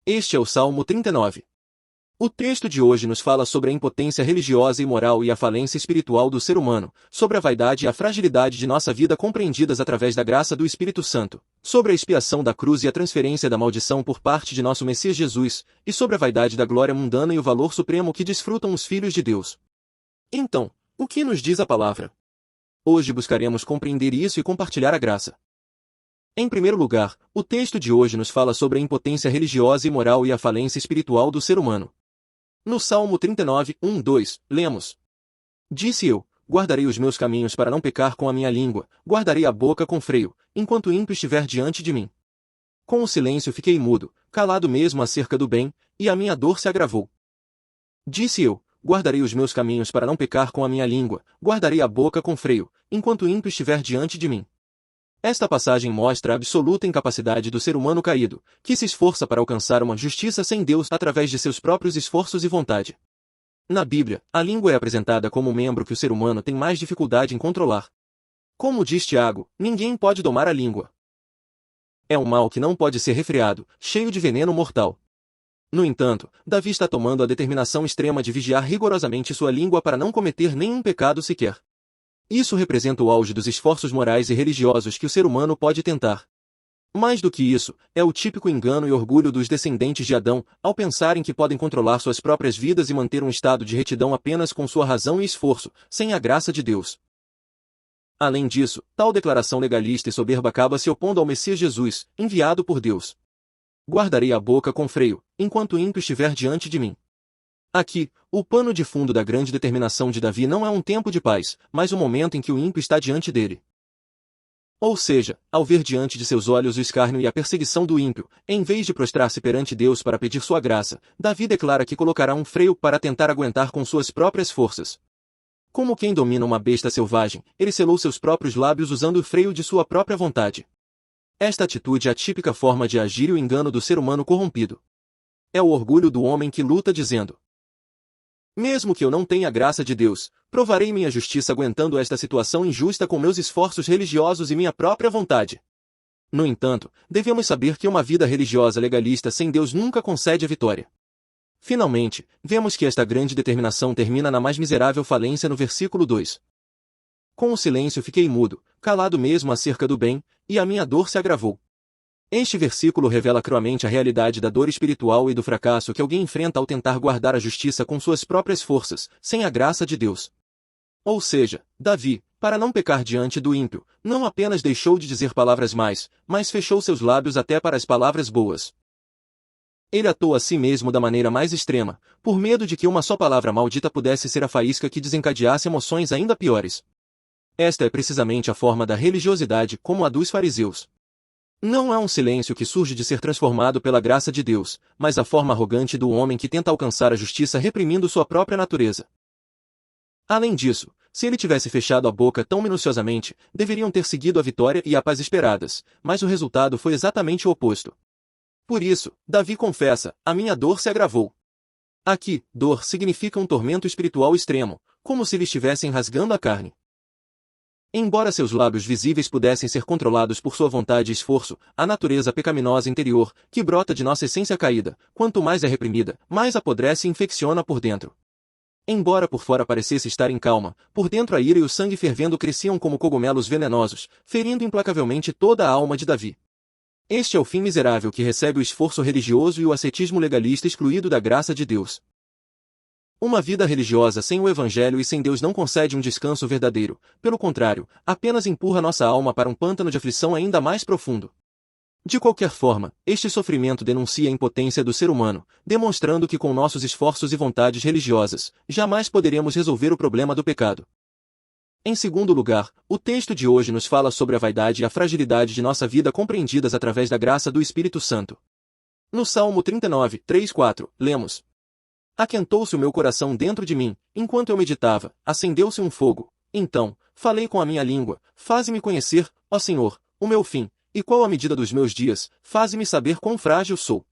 Este é o Salmo 39. O texto de hoje nos fala sobre a impotência religiosa e moral e a falência espiritual do ser humano, sobre a vaidade e a fragilidade de nossa vida compreendidas através da graça do Espírito Santo, sobre a expiação da cruz e a transferência da maldição por parte de nosso Messias Jesus, e sobre a vaidade da glória mundana e o valor supremo que desfrutam os filhos de Deus. Então, o que nos diz a palavra? Hoje buscaremos compreender isso e compartilhar a graça. Em primeiro lugar, o texto de hoje nos fala sobre a impotência religiosa e moral e a falência espiritual do ser humano. No Salmo 39, 1, 2, lemos: Disse eu, guardarei os meus caminhos para não pecar com a minha língua, guardarei a boca com freio, enquanto o ímpio estiver diante de mim. Com o silêncio fiquei mudo, calado mesmo acerca do bem, e a minha dor se agravou. Disse eu, guardarei os meus caminhos para não pecar com a minha língua, guardarei a boca com freio, enquanto o ímpio estiver diante de mim. Esta passagem mostra a absoluta incapacidade do ser humano caído, que se esforça para alcançar uma justiça sem Deus através de seus próprios esforços e vontade. Na Bíblia, a língua é apresentada como um membro que o ser humano tem mais dificuldade em controlar. Como diz Tiago, ninguém pode domar a língua. É um mal que não pode ser refreado, cheio de veneno mortal. No entanto, Davi está tomando a determinação extrema de vigiar rigorosamente sua língua para não cometer nenhum pecado sequer. Isso representa o auge dos esforços morais e religiosos que o ser humano pode tentar. Mais do que isso, é o típico engano e orgulho dos descendentes de Adão, ao pensarem que podem controlar suas próprias vidas e manter um estado de retidão apenas com sua razão e esforço, sem a graça de Deus. Além disso, tal declaração legalista e soberba acaba se opondo ao Messias Jesus, enviado por Deus. Guardarei a boca com freio, enquanto o ímpio estiver diante de mim. Aqui, o pano de fundo da grande determinação de Davi não é um tempo de paz, mas o momento em que o ímpio está diante dele. Ou seja, ao ver diante de seus olhos o escárnio e a perseguição do ímpio, em vez de prostrar-se perante Deus para pedir sua graça, Davi declara que colocará um freio para tentar aguentar com suas próprias forças. Como quem domina uma besta selvagem, ele selou seus próprios lábios usando o freio de sua própria vontade. Esta atitude é a típica forma de agir e o engano do ser humano corrompido. É o orgulho do homem que luta dizendo: mesmo que eu não tenha a graça de Deus, provarei minha justiça aguentando esta situação injusta com meus esforços religiosos e minha própria vontade. No entanto, devemos saber que uma vida religiosa legalista sem Deus nunca concede a vitória. Finalmente, vemos que esta grande determinação termina na mais miserável falência no versículo 2. Com o silêncio fiquei mudo, calado mesmo acerca do bem, e a minha dor se agravou. Este versículo revela cruamente a realidade da dor espiritual e do fracasso que alguém enfrenta ao tentar guardar a justiça com suas próprias forças, sem a graça de Deus. Ou seja, Davi, para não pecar diante do ímpio, não apenas deixou de dizer palavras más, mas fechou seus lábios até para as palavras boas. Ele atuou a si mesmo da maneira mais extrema, por medo de que uma só palavra maldita pudesse ser a faísca que desencadeasse emoções ainda piores. Esta é precisamente a forma da religiosidade como a dos fariseus. Não é um silêncio que surge de ser transformado pela graça de Deus, mas a forma arrogante do homem que tenta alcançar a justiça reprimindo sua própria natureza. Além disso, se ele tivesse fechado a boca tão minuciosamente, deveriam ter seguido a vitória e a paz esperadas, mas o resultado foi exatamente o oposto. Por isso, Davi confessa: a minha dor se agravou. Aqui, dor significa um tormento espiritual extremo, como se lhe estivessem rasgando a carne. Embora seus lábios visíveis pudessem ser controlados por sua vontade e esforço, a natureza pecaminosa interior, que brota de nossa essência caída, quanto mais é reprimida, mais apodrece e infecciona por dentro. Embora por fora parecesse estar em calma, por dentro a ira e o sangue fervendo cresciam como cogumelos venenosos, ferindo implacavelmente toda a alma de Davi. Este é o fim miserável que recebe o esforço religioso e o ascetismo legalista excluído da graça de Deus. Uma vida religiosa sem o Evangelho e sem Deus não concede um descanso verdadeiro, pelo contrário, apenas empurra nossa alma para um pântano de aflição ainda mais profundo. De qualquer forma, este sofrimento denuncia a impotência do ser humano, demonstrando que com nossos esforços e vontades religiosas, jamais poderemos resolver o problema do pecado. Em segundo lugar, o texto de hoje nos fala sobre a vaidade e a fragilidade de nossa vida compreendidas através da graça do Espírito Santo. No Salmo 39, 3, 4, lemos: aquentou-se o meu coração dentro de mim, enquanto eu meditava, acendeu-se um fogo. Então, falei com a minha língua: faze-me conhecer, ó Senhor, o meu fim, e qual a medida dos meus dias, faze-me saber quão frágil sou.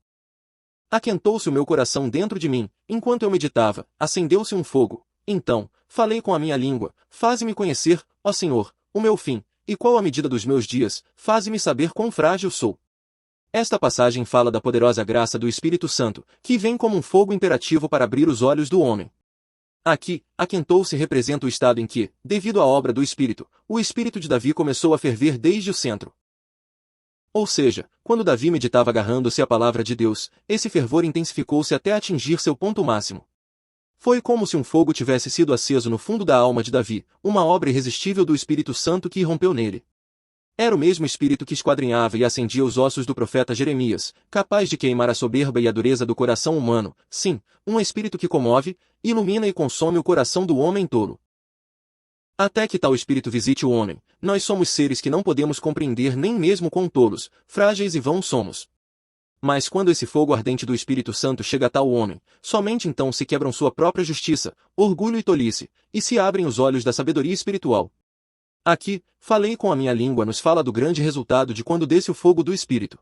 Aquentou-se o meu coração dentro de mim, enquanto eu meditava, acendeu-se um fogo. Então, falei com a minha língua: faze-me conhecer, ó Senhor, o meu fim, e qual a medida dos meus dias, faze-me saber quão frágil sou. Esta passagem fala da poderosa graça do Espírito Santo, que vem como um fogo imperativo para abrir os olhos do homem. Aqui, aquentou-se representa o estado em que, devido à obra do Espírito, o espírito de Davi começou a ferver desde o centro. Ou seja, quando Davi meditava agarrando-se à palavra de Deus, esse fervor intensificou-se até atingir seu ponto máximo. Foi como se um fogo tivesse sido aceso no fundo da alma de Davi, uma obra irresistível do Espírito Santo que irrompeu nele. Era o mesmo Espírito que esquadrinhava e acendia os ossos do profeta Jeremias, capaz de queimar a soberba e a dureza do coração humano, sim, um Espírito que comove, ilumina e consome o coração do homem tolo. Até que tal Espírito visite o homem, nós somos seres que não podemos compreender nem mesmo quão tolos, frágeis e vãos somos. Mas quando esse fogo ardente do Espírito Santo chega a tal homem, somente então se quebram sua própria justiça, orgulho e tolice, e se abrem os olhos da sabedoria espiritual. Aqui, falei com a minha língua nos fala do grande resultado de quando desce o fogo do Espírito.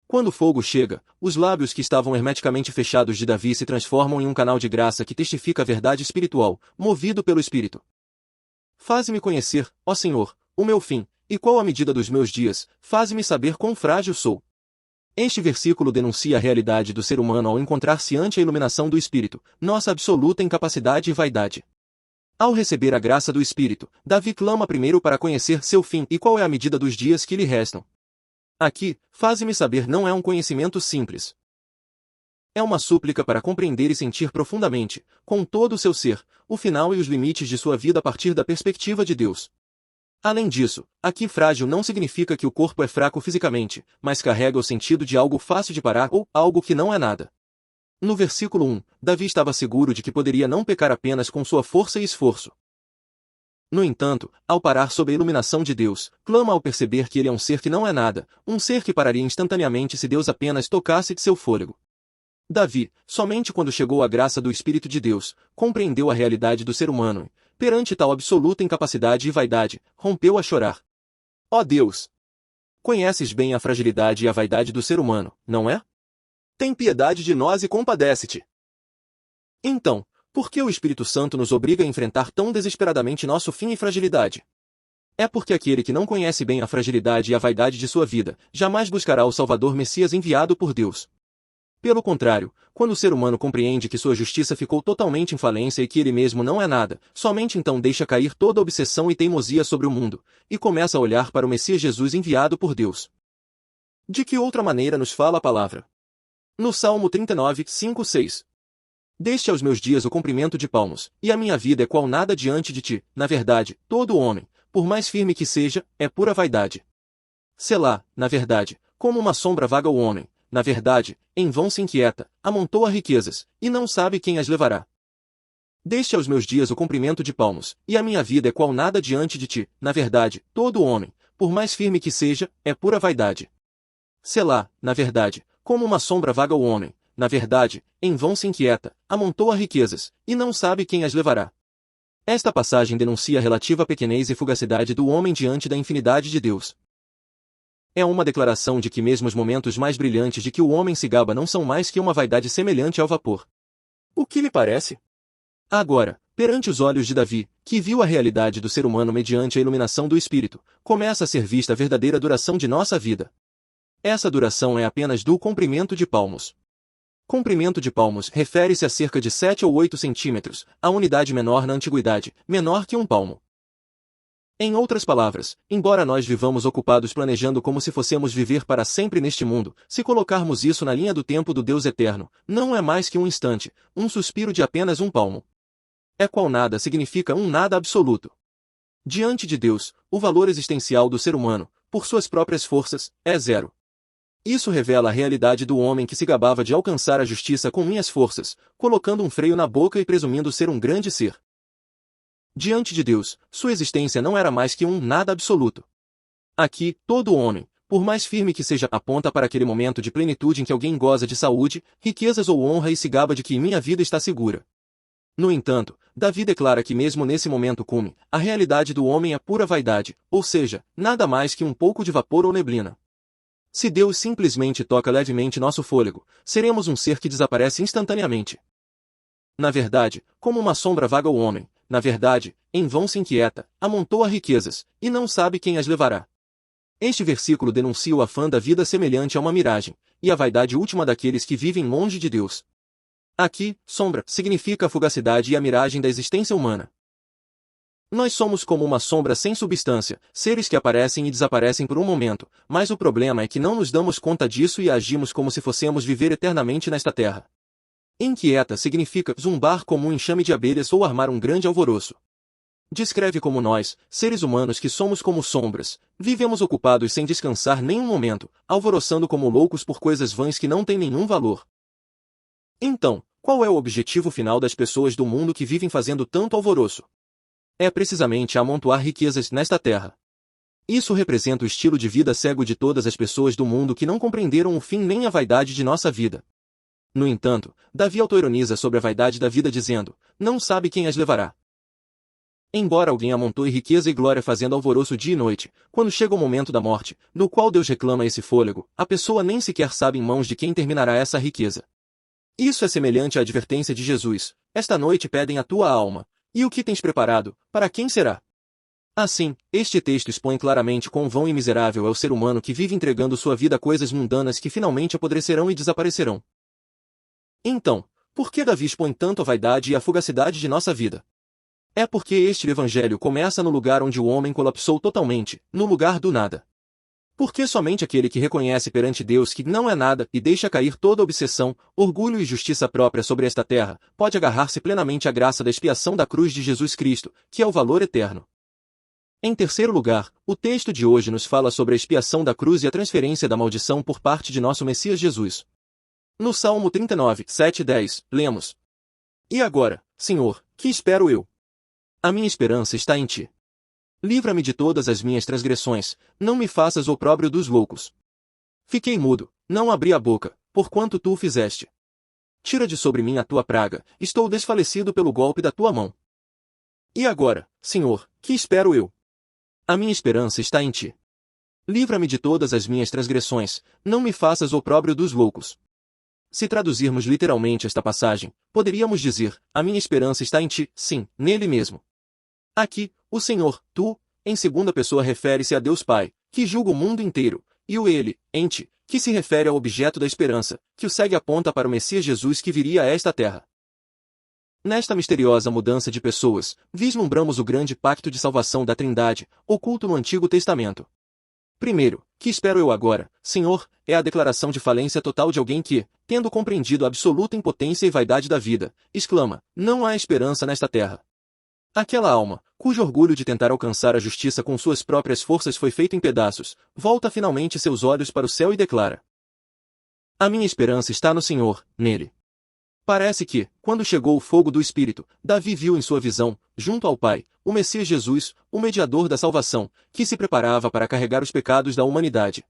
Quando o fogo chega, os lábios que estavam hermeticamente fechados de Davi se transformam em um canal de graça que testifica a verdade espiritual, movido pelo Espírito. Faze-me conhecer, ó Senhor, o meu fim, e qual a medida dos meus dias, faze-me saber quão frágil sou. Este versículo denuncia a realidade do ser humano ao encontrar-se ante a iluminação do Espírito, nossa absoluta incapacidade e vaidade. Ao receber a graça do Espírito, Davi clama primeiro para conhecer seu fim e qual é a medida dos dias que lhe restam. Aqui, faze-me saber não é um conhecimento simples. É uma súplica para compreender e sentir profundamente, com todo o seu ser, o final e os limites de sua vida a partir da perspectiva de Deus. Além disso, aqui frágil não significa que o corpo é fraco fisicamente, mas carrega o sentido de algo fácil de parar ou algo que não é nada. No versículo 1, Davi estava seguro de que poderia não pecar apenas com sua força e esforço. No entanto, ao parar sob a iluminação de Deus, clama ao perceber que ele é um ser que não é nada, um ser que pararia instantaneamente se Deus apenas tocasse de seu fôlego. Davi, somente quando chegou a graça do Espírito de Deus, compreendeu a realidade do ser humano e, perante tal absoluta incapacidade e vaidade, rompeu a chorar. Ó Deus! Conheces bem a fragilidade e a vaidade do ser humano, não é? Tem piedade de nós e compadece-te. Então, por que o Espírito Santo nos obriga a enfrentar tão desesperadamente nosso fim e fragilidade? É porque aquele que não conhece bem a fragilidade e a vaidade de sua vida, jamais buscará o Salvador Messias enviado por Deus. Pelo contrário, quando o ser humano compreende que sua justiça ficou totalmente em falência e que ele mesmo não é nada, somente então deixa cair toda obsessão e teimosia sobre o mundo, e começa a olhar para o Messias Jesus enviado por Deus. De que outra maneira nos fala a palavra? No Salmo 39, 5, 6. Deste aos meus dias o comprimento de palmos, e a minha vida é qual nada diante de ti, na verdade, todo homem, por mais firme que seja, é pura vaidade. Selá, na verdade, como uma sombra vaga o homem, na verdade, em vão se inquieta, amontoa riquezas, e não sabe quem as levará. Deste aos meus dias o comprimento de palmos, e a minha vida é qual nada diante de ti, na verdade, todo homem, por mais firme que seja, é pura vaidade. Selá, na verdade, como uma sombra vaga o homem, na verdade, em vão se inquieta, amontoa riquezas, e não sabe quem as levará. Esta passagem denuncia a relativa pequenez e fugacidade do homem diante da infinidade de Deus. É uma declaração de que mesmo os momentos mais brilhantes de que o homem se gaba não são mais que uma vaidade semelhante ao vapor. O que lhe parece? Agora, perante os olhos de Davi, que viu a realidade do ser humano mediante a iluminação do Espírito, começa a ser vista a verdadeira duração de nossa vida. Essa duração é apenas do comprimento de palmos. Comprimento de palmos refere-se a cerca de 7 ou 8 centímetros, a unidade menor na antiguidade, menor que um palmo. Em outras palavras, embora nós vivamos ocupados planejando como se fossemos viver para sempre neste mundo, se colocarmos isso na linha do tempo do Deus eterno, não é mais que um instante, um suspiro de apenas um palmo. É qual nada significa um nada absoluto. Diante de Deus, o valor existencial do ser humano, por suas próprias forças, é zero. Isso revela a realidade do homem que se gabava de alcançar a justiça com minhas forças, colocando um freio na boca e presumindo ser um grande ser. Diante de Deus, sua existência não era mais que um nada absoluto. Aqui, todo homem, por mais firme que seja, aponta para aquele momento de plenitude em que alguém goza de saúde, riquezas ou honra e se gaba de que minha vida está segura. No entanto, Davi declara que mesmo nesse momento cume, a realidade do homem é pura vaidade, ou seja, nada mais que um pouco de vapor ou neblina. Se Deus simplesmente toca levemente nosso fôlego, seremos um ser que desaparece instantaneamente. Na verdade, como uma sombra vaga o homem, na verdade, em vão se inquieta, amontoa riquezas, e não sabe quem as levará. Este versículo denuncia o afã da vida semelhante a uma miragem, e a vaidade última daqueles que vivem longe de Deus. Aqui, sombra significa a fugacidade e a miragem da existência humana. Nós somos como uma sombra sem substância, seres que aparecem e desaparecem por um momento, mas o problema é que não nos damos conta disso e agimos como se fossemos viver eternamente nesta terra. Inquieta significa zumbar como um enxame de abelhas ou armar um grande alvoroço. Descreve como nós, seres humanos que somos como sombras, vivemos ocupados sem descansar nenhum momento, alvoroçando como loucos por coisas vãs que não têm nenhum valor. Então, qual é o objetivo final das pessoas do mundo que vivem fazendo tanto alvoroço? É precisamente amontoar riquezas nesta terra. Isso representa o estilo de vida cego de todas as pessoas do mundo que não compreenderam o fim nem a vaidade de nossa vida. No entanto, Davi autoironiza sobre a vaidade da vida dizendo, não sabe quem as levará. Embora alguém amontoe riqueza e glória fazendo alvoroço dia e noite, quando chega o momento da morte, no qual Deus reclama esse fôlego, a pessoa nem sequer sabe em mãos de quem terminará essa riqueza. Isso é semelhante à advertência de Jesus, esta noite pedem a tua alma, e o que tens preparado, para quem será? Assim, este texto expõe claramente quão vão e miserável é o ser humano que vive entregando sua vida a coisas mundanas que finalmente apodrecerão e desaparecerão. Então, por que Davi expõe tanto a vaidade e a fugacidade de nossa vida? É porque este evangelho começa no lugar onde o homem colapsou totalmente, no lugar do nada. Porque somente aquele que reconhece perante Deus que não é nada e deixa cair toda obsessão, orgulho e justiça própria sobre esta terra, pode agarrar-se plenamente à graça da expiação da cruz de Jesus Cristo, que é o valor eterno. Em terceiro lugar, o texto de hoje nos fala sobre a expiação da cruz e a transferência da maldição por parte de nosso Messias Jesus. No Salmo 39, 7 e 10, lemos: E agora, Senhor, que espero eu? A minha esperança está em ti. Livra-me de todas as minhas transgressões, não me faças opróbrio dos loucos. Fiquei mudo, não abri a boca, porquanto tu o fizeste. Tira de sobre mim a tua praga, estou desfalecido pelo golpe da tua mão. E agora, Senhor, que espero eu? A minha esperança está em ti. Livra-me de todas as minhas transgressões, não me faças opróbrio dos loucos. Se traduzirmos literalmente esta passagem, poderíamos dizer, a minha esperança está em ti, sim, nele mesmo. Aqui, o Senhor, tu, em segunda pessoa refere-se a Deus Pai, que julga o mundo inteiro, e o Ele, em ti, que se refere ao objeto da esperança, que o segue aponta para o Messias Jesus que viria a esta terra. Nesta misteriosa mudança de pessoas, vislumbramos o grande pacto de salvação da Trindade, oculto no Antigo Testamento. Primeiro, que espero eu agora, Senhor, é a declaração de falência total de alguém que, tendo compreendido a absoluta impotência e vaidade da vida, exclama, não há esperança nesta terra. Aquela alma, cujo orgulho de tentar alcançar a justiça com suas próprias forças foi feito em pedaços, volta finalmente seus olhos para o céu e declara: a minha esperança está no Senhor, nele. Parece que, quando chegou o fogo do Espírito, Davi viu em sua visão, junto ao Pai, o Messias Jesus, o mediador da salvação, que se preparava para carregar os pecados da humanidade.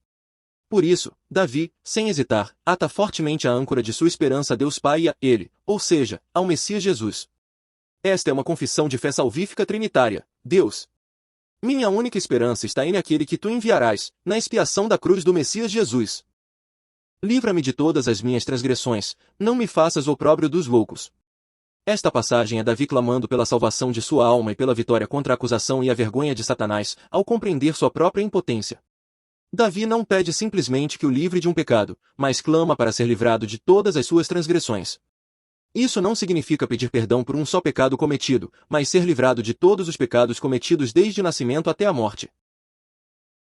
Por isso, Davi, sem hesitar, ata fortemente a âncora de sua esperança a Deus Pai e a Ele, ou seja, ao Messias Jesus. Esta é uma confissão de fé salvífica trinitária. Deus, minha única esperança está naquele que tu enviarás, na expiação da cruz do Messias Jesus. Livra-me de todas as minhas transgressões, não me faças opróbrio dos loucos. Esta passagem é Davi clamando pela salvação de sua alma e pela vitória contra a acusação e a vergonha de Satanás, ao compreender sua própria impotência. Davi não pede simplesmente que o livre de um pecado, mas clama para ser livrado de todas as suas transgressões. Isso não significa pedir perdão por um só pecado cometido, mas ser livrado de todos os pecados cometidos desde o nascimento até a morte.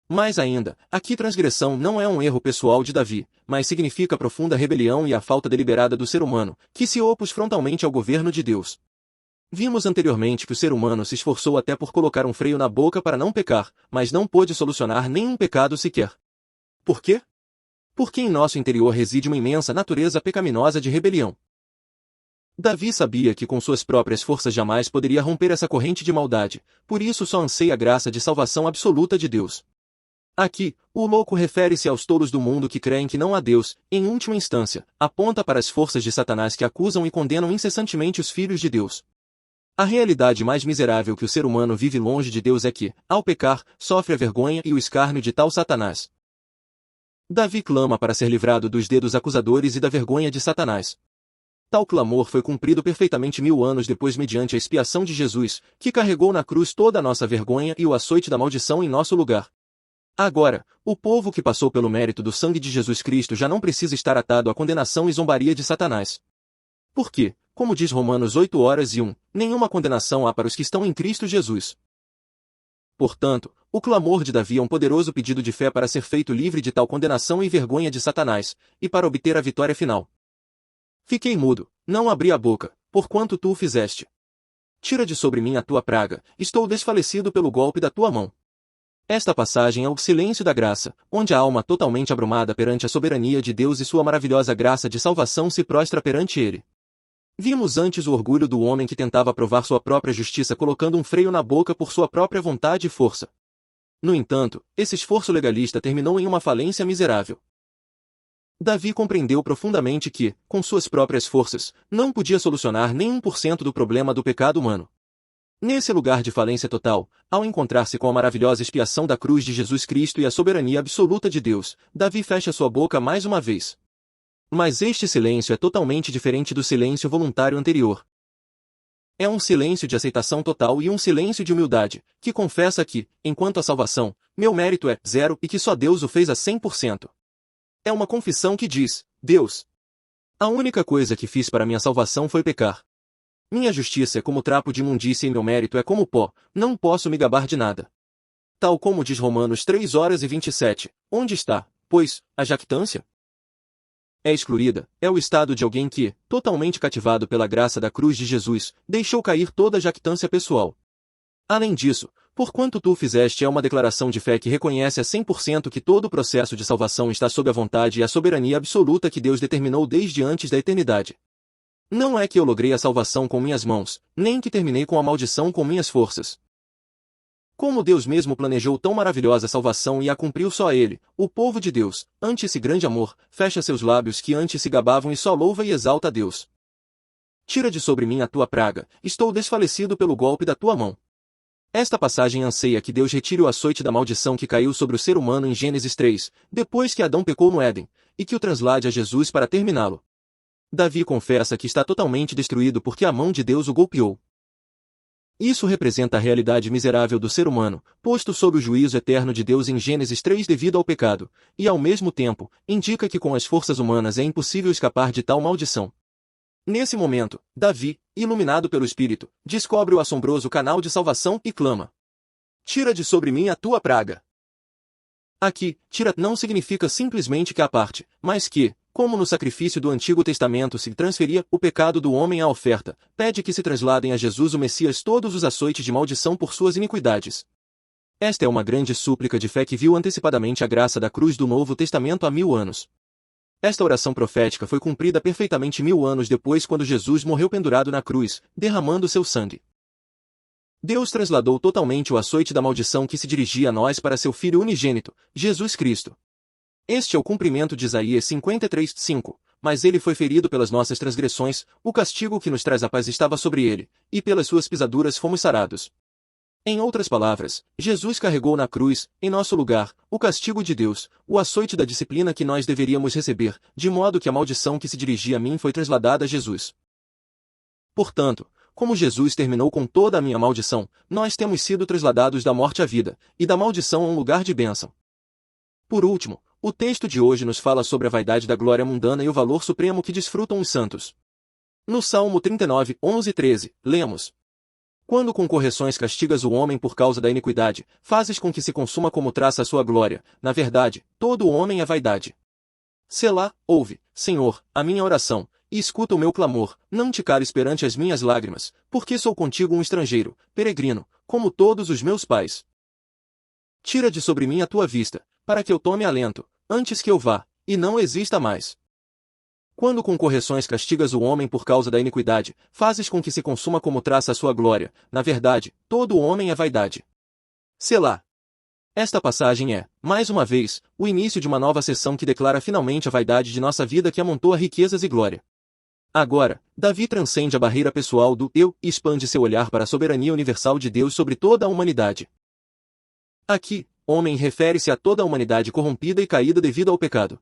Mais ainda, aqui transgressão não é um erro pessoal de Davi, mas significa a profunda rebelião e a falta deliberada do ser humano, que se opôs frontalmente ao governo de Deus. Vimos anteriormente que o ser humano se esforçou até por colocar um freio na boca para não pecar, mas não pôde solucionar nenhum pecado sequer. Por quê? Porque em nosso interior reside uma imensa natureza pecaminosa de rebelião. Davi sabia que com suas próprias forças jamais poderia romper essa corrente de maldade, por isso só anseia a graça de salvação absoluta de Deus. Aqui, o louco refere-se aos tolos do mundo que creem que não há Deus, em última instância, aponta para as forças de Satanás que acusam e condenam incessantemente os filhos de Deus. A realidade mais miserável que o ser humano vive longe de Deus é que, ao pecar, sofre a vergonha e o escárnio de tal Satanás. Davi clama para ser livrado dos dedos acusadores e da vergonha de Satanás. Tal clamor foi cumprido perfeitamente 1000 anos depois mediante a expiação de Jesus, que carregou na cruz toda a nossa vergonha e o açoite da maldição em nosso lugar. Agora, o povo que passou pelo mérito do sangue de Jesus Cristo já não precisa estar atado à condenação e zombaria de Satanás. Porque, como diz Romanos 8:1, nenhuma condenação há para os que estão em Cristo Jesus. Portanto, o clamor de Davi é um poderoso pedido de fé para ser feito livre de tal condenação e vergonha de Satanás, e para obter a vitória final. Fiquei mudo, não abri a boca, porquanto tu o fizeste. Tira de sobre mim a tua praga, estou desfalecido pelo golpe da tua mão. Esta passagem é o silêncio da graça, onde a alma totalmente abrumada perante a soberania de Deus e sua maravilhosa graça de salvação se prostra perante ele. Vimos antes o orgulho do homem que tentava provar sua própria justiça colocando um freio na boca por sua própria vontade e força. No entanto, esse esforço legalista terminou em uma falência miserável. Davi compreendeu profundamente que, com suas próprias forças, não podia solucionar nem 1% do problema do pecado humano. Nesse lugar de falência total, ao encontrar-se com a maravilhosa expiação da cruz de Jesus Cristo e a soberania absoluta de Deus, Davi fecha sua boca mais uma vez. Mas este silêncio é totalmente diferente do silêncio voluntário anterior. É um silêncio de aceitação total e um silêncio de humildade, que confessa que, enquanto a salvação, meu mérito é zero e que só Deus o fez a 100%. É uma confissão que diz, Deus, a única coisa que fiz para minha salvação foi pecar. Minha justiça é como trapo de imundícia e meu mérito é como pó, não posso me gabar de nada. Tal como diz Romanos 3:27, onde está, pois, a jactância? É excluída, é o estado de alguém que, totalmente cativado pela graça da cruz de Jesus, deixou cair toda a jactância pessoal. Além disso, porquanto tu o fizeste é uma declaração de fé que reconhece a 100% que todo o processo de salvação está sob a vontade e a soberania absoluta que Deus determinou desde antes da eternidade. Não é que eu logrei a salvação com minhas mãos, nem que terminei com a maldição com minhas forças. Como Deus mesmo planejou tão maravilhosa salvação e a cumpriu só Ele, o povo de Deus, ante esse grande amor, fecha seus lábios que antes se gabavam e só louva e exalta a Deus. Tira de sobre mim a tua praga, estou desfalecido pelo golpe da tua mão. Esta passagem anseia que Deus retire o açoite da maldição que caiu sobre o ser humano em Gênesis 3, depois que Adão pecou no Éden, e que o translade a Jesus para terminá-lo. Davi confessa que está totalmente destruído porque a mão de Deus o golpeou. Isso representa a realidade miserável do ser humano, posto sob o juízo eterno de Deus em Gênesis 3 devido ao pecado, e ao mesmo tempo, indica que com as forças humanas é impossível escapar de tal maldição. Nesse momento, Davi, iluminado pelo Espírito, descobre o assombroso canal de salvação e clama: Tira de sobre mim a tua praga. Aqui, tira não significa simplesmente que a parte, mas que, como no sacrifício do Antigo Testamento se transferia o pecado do homem à oferta, pede que se trasladem a Jesus o Messias todos os açoites de maldição por suas iniquidades. Esta é uma grande súplica de fé que viu antecipadamente a graça da cruz do Novo Testamento há 1000 anos. Esta oração profética foi cumprida perfeitamente 1000 anos depois quando Jesus morreu pendurado na cruz, derramando seu sangue. Deus trasladou totalmente o açoite da maldição que se dirigia a nós para seu Filho unigênito, Jesus Cristo. Este é o cumprimento de Isaías 53:5, mas ele foi ferido pelas nossas transgressões, o castigo que nos traz a paz estava sobre ele, e pelas suas pisaduras fomos sarados. Em outras palavras, Jesus carregou na cruz, em nosso lugar, o castigo de Deus, o açoite da disciplina que nós deveríamos receber, de modo que a maldição que se dirigia a mim foi trasladada a Jesus. Portanto, como Jesus terminou com toda a minha maldição, nós temos sido trasladados da morte à vida, e da maldição a um lugar de bênção. Por último, o texto de hoje nos fala sobre a vaidade da glória mundana e o valor supremo que desfrutam os santos. No Salmo 39:11-13, lemos: Quando com correções castigas o homem por causa da iniquidade, fazes com que se consuma como traça a sua glória, na verdade, todo o homem é vaidade. Selá, ouve, Senhor, a minha oração, e escuta o meu clamor, não te cales perante as minhas lágrimas, porque sou contigo um estrangeiro, peregrino, como todos os meus pais. Tira de sobre mim a tua vista, para que eu tome alento, antes que eu vá, e não exista mais. Quando com correções castigas o homem por causa da iniquidade, fazes com que se consuma como traça a sua glória, na verdade, todo o homem é vaidade. Selá. Esta passagem é, mais uma vez, o início de uma nova sessão que declara finalmente a vaidade de nossa vida que amontoa riquezas e glória. Agora, Davi transcende a barreira pessoal do eu e expande seu olhar para a soberania universal de Deus sobre toda a humanidade. Aqui, homem refere-se a toda a humanidade corrompida e caída devido ao pecado.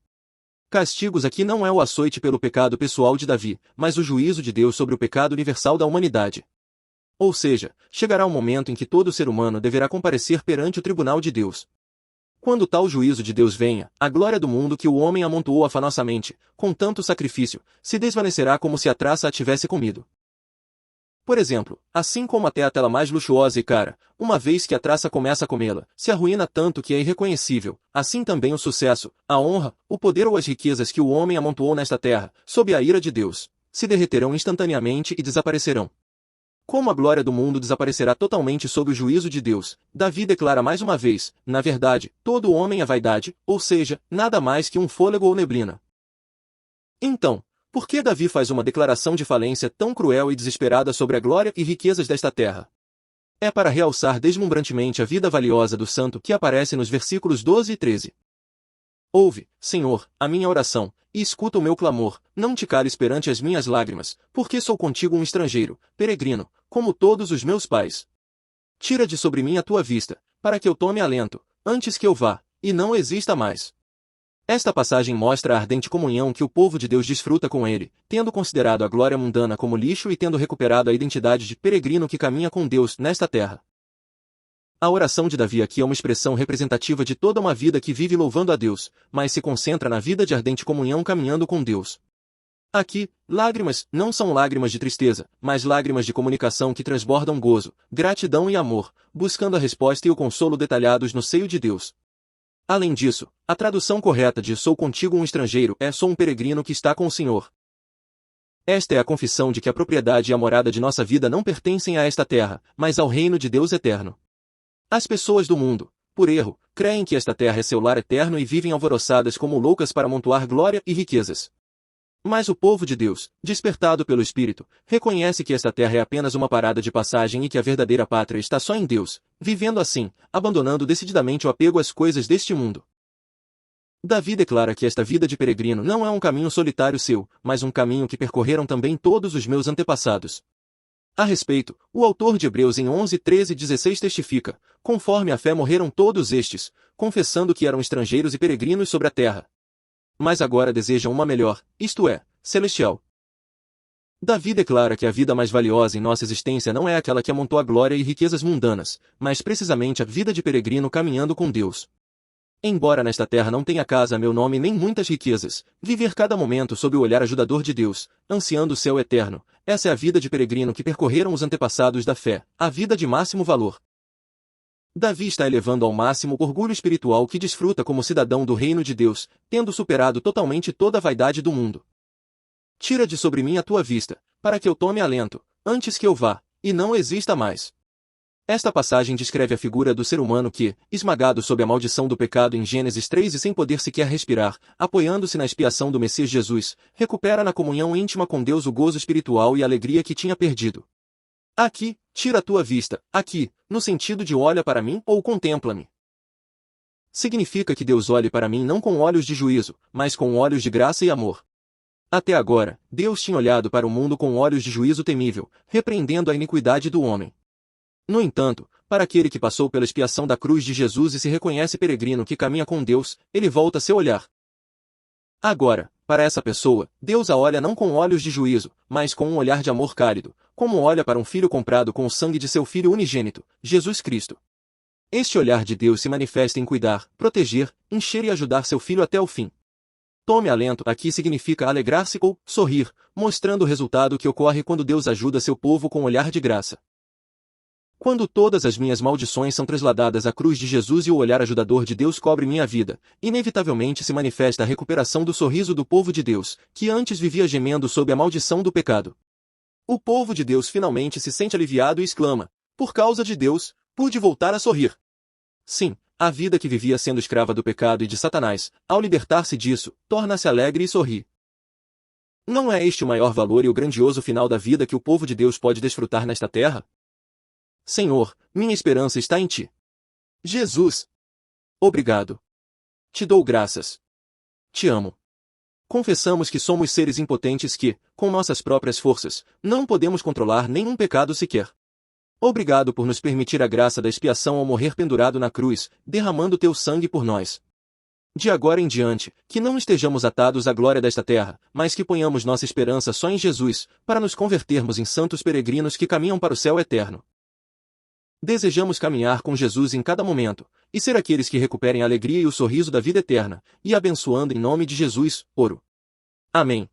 Castigos aqui não é o açoite pelo pecado pessoal de Davi, mas o juízo de Deus sobre o pecado universal da humanidade. Ou seja, chegará um momento em que todo ser humano deverá comparecer perante o tribunal de Deus. Quando tal juízo de Deus venha, a glória do mundo que o homem amontoou afanosamente, com tanto sacrifício, se desvanecerá como se a traça a tivesse comido. Por exemplo, assim como até a tela mais luxuosa e cara, uma vez que a traça começa a comê-la, se arruína tanto que é irreconhecível, assim também o sucesso, a honra, o poder ou as riquezas que o homem amontoou nesta terra, sob a ira de Deus, se derreterão instantaneamente e desaparecerão. Como a glória do mundo desaparecerá totalmente sob o juízo de Deus, Davi declara mais uma vez, na verdade, todo homem é vaidade, ou seja, nada mais que um fôlego ou neblina. Então, por que Davi faz uma declaração de falência tão cruel e desesperada sobre a glória e riquezas desta terra? É para realçar deslumbrantemente a vida valiosa do santo que aparece nos versículos 12 e 13. Ouve, Senhor, a minha oração, e escuta o meu clamor, não te cales perante as minhas lágrimas, porque sou contigo um estrangeiro, peregrino, como todos os meus pais. Tira de sobre mim a tua vista, para que eu tome alento, antes que eu vá, e não exista mais. Esta passagem mostra a ardente comunhão que o povo de Deus desfruta com ele, tendo considerado a glória mundana como lixo e tendo recuperado a identidade de peregrino que caminha com Deus nesta terra. A oração de Davi aqui é uma expressão representativa de toda uma vida que vive louvando a Deus, mas se concentra na vida de ardente comunhão caminhando com Deus. Aqui, lágrimas não são lágrimas de tristeza, mas lágrimas de comunicação que transbordam gozo, gratidão e amor, buscando a resposta e o consolo detalhados no seio de Deus. Além disso, a tradução correta de sou contigo um estrangeiro é sou um peregrino que está com o Senhor. Esta é a confissão de que a propriedade e a morada de nossa vida não pertencem a esta terra, mas ao reino de Deus eterno. As pessoas do mundo, por erro, creem que esta terra é seu lar eterno e vivem alvoroçadas como loucas para amontoar glória e riquezas. Mas o povo de Deus, despertado pelo Espírito, reconhece que esta terra é apenas uma parada de passagem e que a verdadeira pátria está só em Deus, vivendo assim, abandonando decididamente o apego às coisas deste mundo. Davi declara que esta vida de peregrino não é um caminho solitário seu, mas um caminho que percorreram também todos os meus antepassados. A respeito, o autor de Hebreus em 11, 13 e 16 testifica, conforme a fé morreram todos estes, confessando que eram estrangeiros e peregrinos sobre a terra. Mas agora desejam uma melhor, isto é, celestial. Davi declara que a vida mais valiosa em nossa existência não é aquela que amontoa glória e riquezas mundanas, mas precisamente a vida de peregrino caminhando com Deus. Embora nesta terra não tenha casa a meu nome nem muitas riquezas, viver cada momento sob o olhar ajudador de Deus, ansiando o céu eterno, essa é a vida de peregrino que percorreram os antepassados da fé, a vida de máximo valor. Davi está elevando ao máximo o orgulho espiritual que desfruta como cidadão do reino de Deus, tendo superado totalmente toda a vaidade do mundo. Tira de sobre mim a tua vista, para que eu tome alento, antes que eu vá, e não exista mais. Esta passagem descreve a figura do ser humano que, esmagado sob a maldição do pecado em Gênesis 3 e sem poder sequer respirar, apoiando-se na expiação do Messias Jesus, recupera na comunhão íntima com Deus o gozo espiritual e a alegria que tinha perdido. Aqui, tira a tua vista, aqui, no sentido de olha para mim ou contempla-me. Significa que Deus olhe para mim não com olhos de juízo, mas com olhos de graça e amor. Até agora, Deus tinha olhado para o mundo com olhos de juízo temível, repreendendo a iniquidade do homem. No entanto, para aquele que passou pela expiação da cruz de Jesus e se reconhece peregrino que caminha com Deus, ele volta seu olhar. Agora, para essa pessoa, Deus a olha não com olhos de juízo, mas com um olhar de amor cálido, como olha para um filho comprado com o sangue de seu Filho unigênito, Jesus Cristo. Este olhar de Deus se manifesta em cuidar, proteger, encher e ajudar seu filho até o fim. Tome alento aqui significa alegrar-se ou sorrir, mostrando o resultado que ocorre quando Deus ajuda seu povo com olhar de graça. Quando todas as minhas maldições são trasladadas à cruz de Jesus e o olhar ajudador de Deus cobre minha vida, inevitavelmente se manifesta a recuperação do sorriso do povo de Deus, que antes vivia gemendo sob a maldição do pecado. O povo de Deus finalmente se sente aliviado e exclama, por causa de Deus, pude voltar a sorrir. Sim, a vida que vivia sendo escrava do pecado e de Satanás, ao libertar-se disso, torna-se alegre e sorri. Não é este o maior valor e o grandioso final da vida que o povo de Deus pode desfrutar nesta terra? Senhor, minha esperança está em Ti. Jesus. Obrigado. Te dou graças. Te amo. Confessamos que somos seres impotentes que, com nossas próprias forças, não podemos controlar nenhum pecado sequer. Obrigado por nos permitir a graça da expiação ao morrer pendurado na cruz, derramando Teu sangue por nós. De agora em diante, que não estejamos atados à glória desta terra, mas que ponhamos nossa esperança só em Jesus, para nos convertermos em santos peregrinos que caminham para o céu eterno. Desejamos caminhar com Jesus em cada momento, e ser aqueles que recuperem a alegria e o sorriso da vida eterna, e abençoando em nome de Jesus, oro. Amém.